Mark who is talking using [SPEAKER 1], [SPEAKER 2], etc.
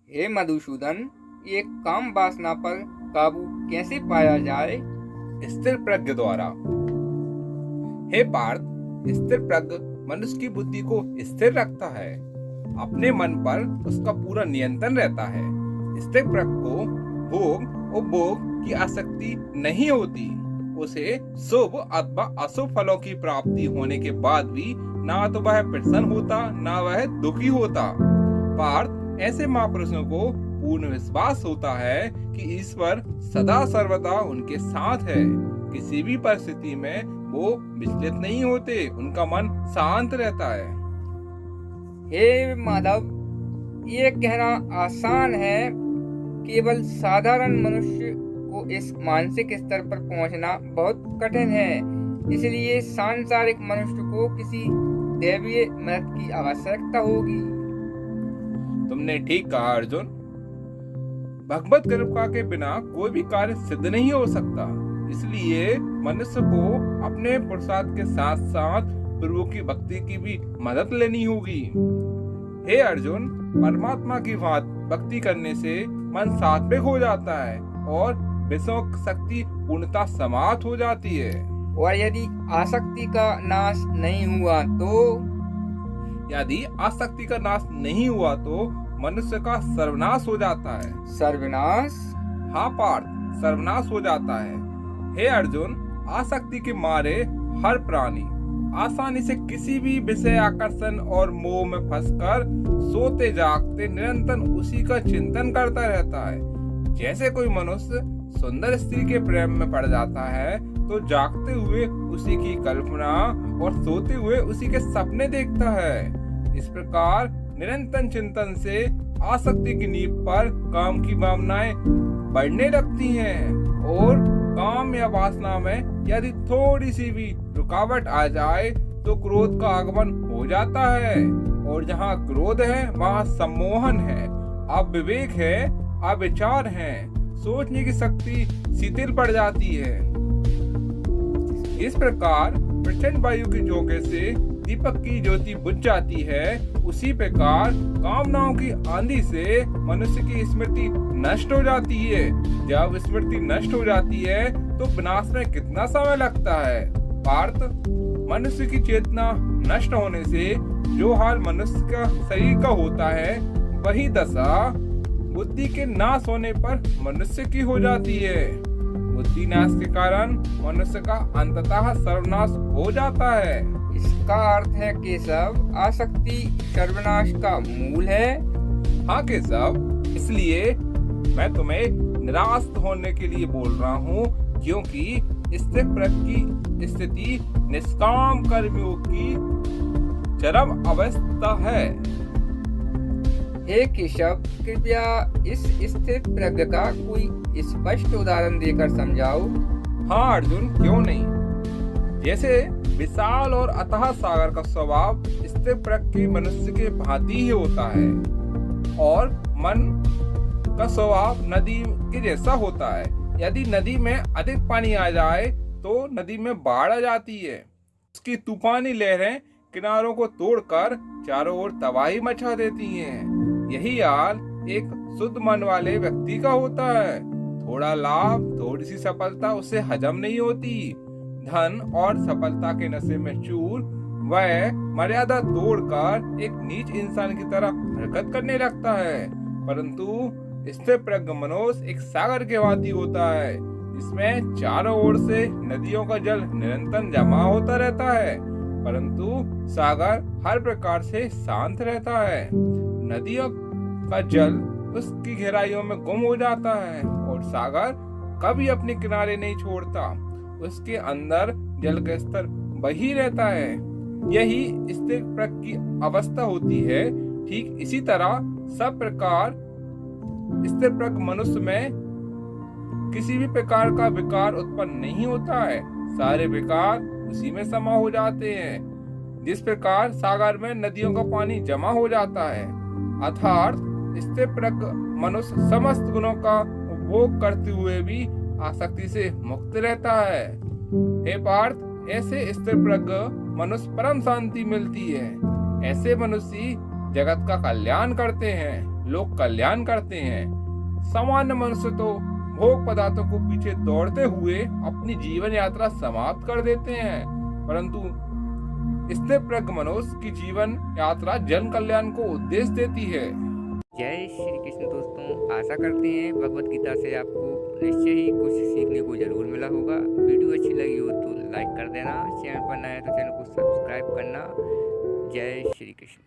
[SPEAKER 1] हे मधुसूदन, ये काम वासना पर काबू कैसे पाया जाए?
[SPEAKER 2] स्थिर प्रज्ञ द्वारा। हे पार्थ, स्थिर प्रज्ञ मनुष्य की बुद्धि को स्थिर रखता है। अपने मन पर उसका पूरा नियंत्रण रहता है। स्थिर प्रज्ञ को भोग और भोग की आसक्ति नहीं होती। उसे शुभ अथवा अशुभ फलों की प्राप्ति होने के बाद भी ना तो वह प्रसन्न होता, ना वह दुखी होता। पार्थ, ऐसे महापुरुषों को पूर्ण विश्वास होता है कि ईश्वर सदा सर्वदा उनके साथ है। किसी भी परिस्थिति में वो विचलित नहीं होते, उनका मन शांत रहता है।
[SPEAKER 1] हे माधव, ये कहना आसान है, केवल साधारण मनुष्य को इस मानसिक स्तर पर पहुंचना बहुत कठिन है। इसलिए सांसारिक मनुष्य को किसी दैवीय मदद की आवश्यकता होगी।
[SPEAKER 2] तुमने ठीक कहा अर्जुन। भगवत कृपा के बिना कोई भी कार्य सिद्ध नहीं हो सकता। इसलिए मनुष्य को अपने पुरुषार्थ के साथ साथ प्रभु की भक्ति की भी मदद लेनी होगी। हे अर्जुन, परमात्मा की भक्ति करने से मन सात्विक हो जाता है और विषयों की शक्ति पूर्णतः समाप्त हो जाती है।
[SPEAKER 1] और यदि आसक्ति का नाश नहीं हुआ तो?
[SPEAKER 2] यदि आसक्ति का नाश नहीं हुआ तो मनुष्य का सर्वनाश हो जाता है।
[SPEAKER 1] सर्वनाश?
[SPEAKER 2] हाँ पार्थ, सर्वनाश हो जाता है। हे अर्जुन, आसक्ति के मारे हर प्राणी आसानी से किसी भी विषय आकर्षण और मोह में फंसकर सोते जागते निरंतर उसी का चिंतन करता रहता है। जैसे कोई मनुष्य सुंदर स्त्री के प्रेम में पड़ जाता है तो जागते हुए उसी की कल्पना और सोते हुए उसी के सपने देखता है। इस प्रकार निरंतर चिंतन से आसक्ति की नींव पर काम की भावनाएं बढ़ने लगती हैं और काम या वासना में यदि थोड़ी सी भी रुकावट आ जाए तो क्रोध का आगमन हो जाता है। और जहाँ क्रोध है वहाँ सम्मोहन है, अविवेक है, अविचार है, सोचने की शक्ति शिथिल पड़ जाती है। इस प्रकार प्रचंड वायु के झोंके से दीपक की ज्योति बुझ जाती है, उसी प्रकार कामनाओं की आंधी से मनुष्य की स्मृति नष्ट हो जाती है। जब स्मृति नष्ट हो जाती है तो विनाश में कितना समय लगता है। पार्थ, मनुष्य की चेतना नष्ट होने से जो हाल मनुष्य का शरीर का होता है, वही दशा बुद्धि के नाश होने पर मनुष्य की हो जाती है। बुद्धि नाश के कारण मनुष्य का अंततः सर्वनाश हो जाता है।
[SPEAKER 1] इसका अर्थ है केशव, आसक्ति सर्वनाश का मूल है।
[SPEAKER 2] हाँ केशव, इसलिए मैं तुम्हें निराश होने के लिए बोल रहा हूँ, क्योंकि स्थिर प्रज्ञ की स्थिति निष्काम कर्मियों की चरम अवस्था है।
[SPEAKER 1] हे केशव, कृपया इस स्थिर प्रज्ञ का कोई स्पष्ट उदाहरण देकर समझाओ।
[SPEAKER 2] हाँ अर्जुन, क्यों नहीं। जैसे विशाल और अथाह सागर का स्वभाव स्थिर प्रज्ञ मनुष्य के भांति ही होता है और मन का स्वभाव नदी के जैसा होता है। यदि नदी में अधिक पानी आ जाए तो नदी में बाढ़ आ जाती है। उसकी तूफानी लहरें किनारों को तोड़कर चारों ओर तबाही मचा देती हैं। यही हाल एक शुद्ध मन वाले व्यक्ति का होता है। थोड़ा लाभ, थोड़ी सी सफलता उसे हजम नहीं होती। धन और सफलता के नशे में चूर वह मर्यादा तोड़कर एक नीच इंसान की तरह हरकत करने लगता है। परंतु स्थिर प्रज्ञ मनुष्य एक सागर के भांति होता है, जिसमें चारों ओर से नदियों का जल निरंतर जमा होता रहता है, परंतु सागर हर प्रकार से शांत रहता है। नदियों का जल उसकी गहराइयों में गुम हो जाता है और सागर कभी अपने किनारे नहीं छोड़ता। उसके अंदर जल का स्तर वही रहता है। यही स्थिर प्रज्ञ की अवस्था होती है। ठीक इसी तरह सब प्रकार स्थिर प्रज्ञ मनुष्य में किसी भी प्रकार का विकार उत्पन्न नहीं होता है। सारे विकार उसी में समा हो जाते हैं। जिस प्रकार सागर में नदियों का पानी जमा हो जाता है, अर्थात स्थिर प्रज्ञ मनुष्य समस्त गुणों का उपभोग करते हुए भी आसक्ति से मुक्त रहता है। हे पार्थ, ऐसे स्थिर प्रज्ञ मनुष्य परम शांति मिलती है। ऐसे मनुष्य जगत का कल्याण करते हैं। लोग कल्याण करते हैं। सामान्य मनुष्य तो भोग पदार्थों को पीछे दौड़ते हुए अपनी जीवन यात्रा समाप्त कर देते हैं, परंतु स्थिर प्रज्ञ मनुष्य की जीवन यात्रा जन कल्याण को उद्देश्य देती है।
[SPEAKER 1] जय श्री कृष्ण दोस्तों, आशा करते हैं भगवत गीता से आपको निश्चय ही कुछ सीखने को जरूर मिला होगा। वीडियो अच्छी लगी हो तो लाइक कर देना, चैनल पर नया है तो चैनल को सब्सक्राइब करना। जय श्री कृष्ण।